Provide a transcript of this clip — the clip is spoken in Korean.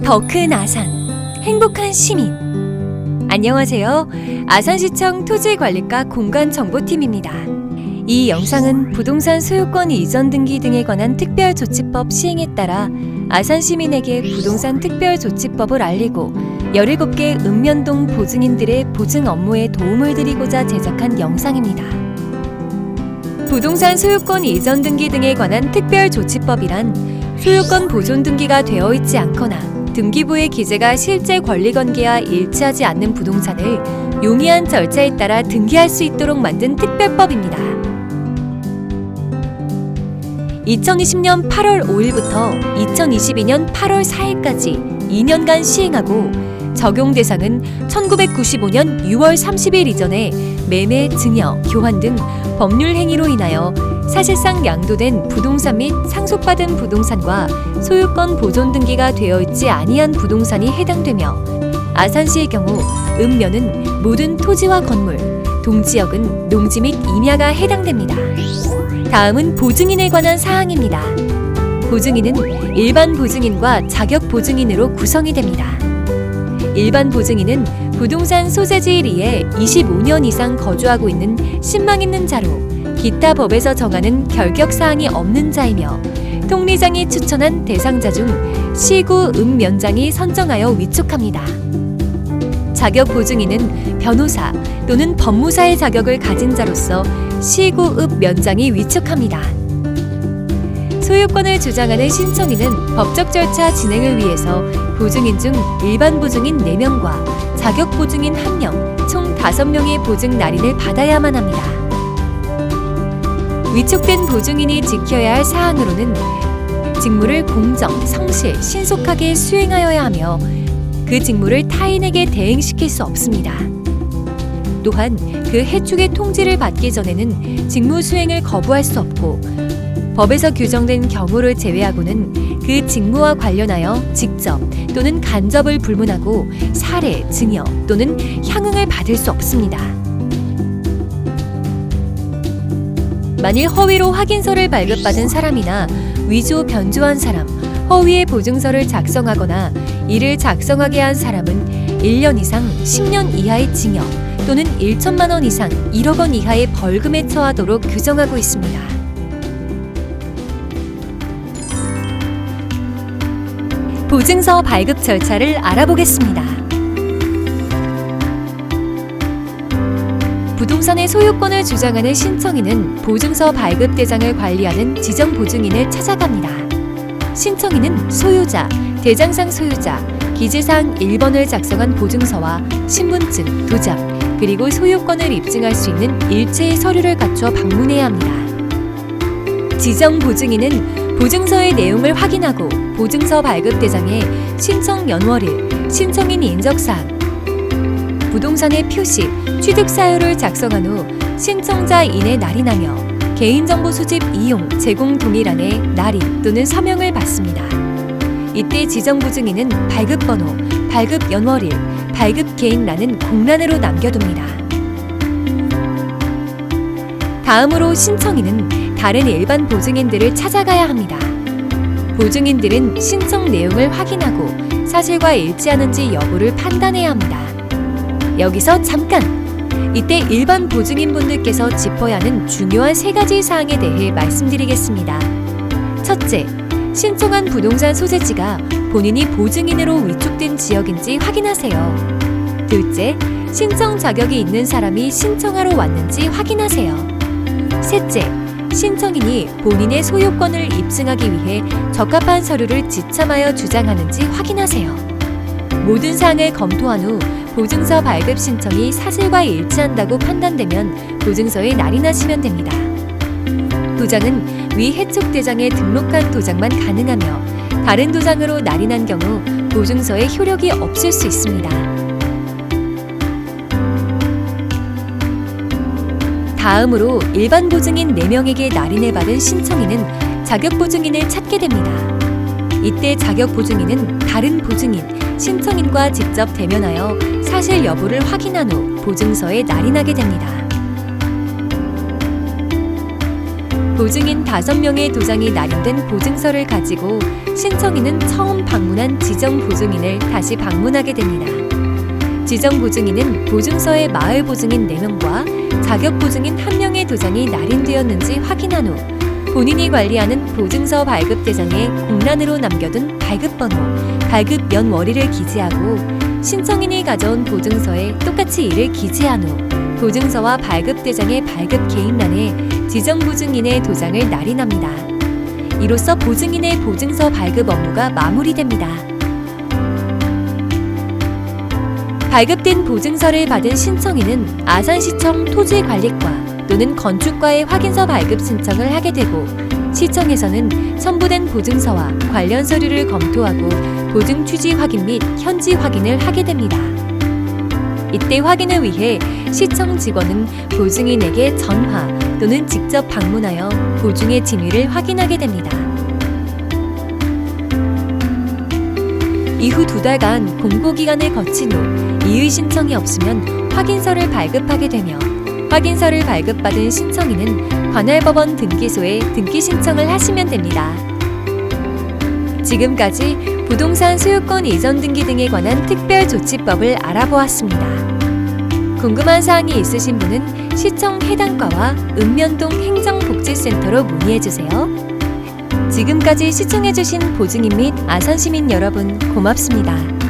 더 큰 아산, 행복한 시민. 안녕하세요. 아산시청 토지관리과 공간정보팀입니다. 이 영상은 부동산 소유권 이전 등기 등에 관한 특별조치법 시행에 따라 아산 시민에게 부동산 특별조치법을 알리고 17개 읍면동 보증인들의 보증 업무에 도움을 드리고자 제작한 영상입니다. 부동산 소유권 이전 등기 등에 관한 특별조치법이란 소유권 보존 등기가 되어 있지 않거나 등기부의 기재가 실제 권리관계와 일치하지 않는 부동산을 용이한 절차에 따라 등기할 수 있도록 만든 특별법입니다. 2020년 8월 5일부터 2022년 8월 4일까지 2년간 시행하고 적용 대상은 1995년 6월 30일 이전에 매매, 증여, 교환 등 법률 행위로 인하여 사실상 양도된 부동산 및 상속받은 부동산과 소유권 보존 등기가 되어 있지 아니한 부동산이 해당되며 아산시의 경우 읍면은 모든 토지와 건물, 동지역은 농지 및 임야가 해당됩니다. 다음은 보증인에 관한 사항입니다. 보증인은 일반 보증인과 자격 보증인으로 구성이 됩니다. 일반 보증인은 부동산 소재지일이에 25년 이상 거주하고 있는 신망 있는 자로 기타 법에서 정하는 결격사항이 없는 자이며 통리장이 추천한 대상자 중 시구 읍면장이 선정하여 위촉합니다. 자격 보증인은 변호사 또는 법무사의 자격을 가진 자로서 시구 읍면장이 위촉합니다. 소유권을 주장하는 신청인은 법적 절차 진행을 위해서 보증인 중 일반 보증인 4명과 자격 보증인 1명, 총 5명의 보증 날인을 받아야만 합니다. 위촉된 보증인이 지켜야 할 사항으로는 직무를 공정, 성실, 신속하게 수행하여야 하며 그 직무를 타인에게 대행시킬 수 없습니다. 또한 그 해촉의 통지를 받기 전에는 직무 수행을 거부할 수 없고 법에서 규정된 경우를 제외하고는 그 직무와 관련하여 직접 또는 간접을 불문하고 사례, 증여 또는 향응을 받을 수 없습니다. 만일 허위로 확인서를 발급받은 사람이나 위조 변조한 사람, 허위의 보증서를 작성하거나 이를 작성하게 한 사람은 1년 이상 10년 이하의 징역 또는 1천만 원 이상 1억 원 이하의 벌금에 처하도록 규정하고 있습니다. 보증서 발급 절차를 알아보겠습니다. 부동산의 소유권을 주장하는 신청인은 보증서 발급 대장을 관리하는 지정 보증인을 찾아갑니다. 신청인은 소유자, 대장상 소유자, 기재사항 1번을 작성한 보증서와 신분증, 도장, 그리고 소유권을 입증할 수 있는 일체의 서류를 갖춰 방문해야 합니다. 지정 보증인은 보증서의 내용을 확인하고 보증서 발급 대장에 신청 연월일, 신청인 인적사항, 부동산의 표시, 취득 사유를 작성한 후 신청자인에 날인하며 개인정보 수집 이용, 제공 동의란에 날인 또는 서명을 받습니다. 이때 지정 보증인은 발급번호, 발급 연월일, 발급 개인란은 공란으로 남겨둡니다. 다음으로 신청인은 다른 일반 보증인들을 찾아가야 합니다. 보증인들은 신청 내용을 확인하고 사실과 일치하는지 여부를 판단해야 합니다. 여기서 잠깐! 이때 일반 보증인분들께서 짚어야 하는 중요한 3가지 사항에 대해 말씀드리겠습니다. 첫째, 신청한 부동산 소재지가 본인이 보증인으로 위촉된 지역인지 확인하세요. 둘째, 신청 자격이 있는 사람이 신청하러 왔는지 확인하세요. 셋째, 신청인이 본인의 소유권을 입증하기 위해 적합한 서류를 지참하여 주장하는지 확인하세요. 모든 사항을 검토한 후 보증서 발급 신청이 사실과 일치한다고 판단되면 보증서에 날인하시면 됩니다. 도장은 위 해촉 대장에 등록한 도장만 가능하며 다른 도장으로 날인한 경우 보증서에 효력이 없을 수 있습니다. 다음으로 일반 보증인 4명에게 날인을 받은 신청인은 자격 보증인을 찾게 됩니다. 이때 자격 보증인은 다른 보증인, 신청인과 직접 대면하여 사실 여부를 확인한 후 보증서에 날인하게 됩니다. 보증인 5명의 도장이 날인된 보증서를 가지고 신청인은 처음 방문한 지정 보증인을 다시 방문하게 됩니다. 지정 보증인은 보증서에 마을 보증인 4명과 자격 보증인 1명의 도장이 날인되었는지 확인한 후 본인이 관리하는 보증서 발급 대장에 공란으로 남겨둔 발급번호, 발급 연월일을 기재하고 신청인이 가져온 보증서에 똑같이 이를 기재한 후 보증서와 발급 대장의 발급 개인란에 지정 보증인의 도장을 날인합니다. 이로써 보증인의 보증서 발급 업무가 마무리됩니다. 발급된 보증서를 받은 신청인은 아산시청 토지관리과 또는 건축과의 확인서 발급 신청을 하게 되고 시청에서는 첨부된 보증서와 관련 서류를 검토하고 보증 취지 확인 및 현지 확인을 하게 됩니다. 이때 확인을 위해 시청 직원은 보증인에게 전화 또는 직접 방문하여 보증의 진위를 확인하게 됩니다. 이후 2달간 공고기간을 거친 후 이의 신청이 없으면 확인서를 발급하게 되며 확인서를 발급받은 신청인은 관할법원 등기소에 등기 신청을 하시면 됩니다. 지금까지 부동산 소유권 이전 등기 등에 관한 특별조치법을 알아보았습니다. 궁금한 사항이 있으신 분은 시청 해당과와 읍면동 행정복지센터로 문의해주세요. 지금까지 시청해주신 보증인 및 아산시민 여러분 고맙습니다.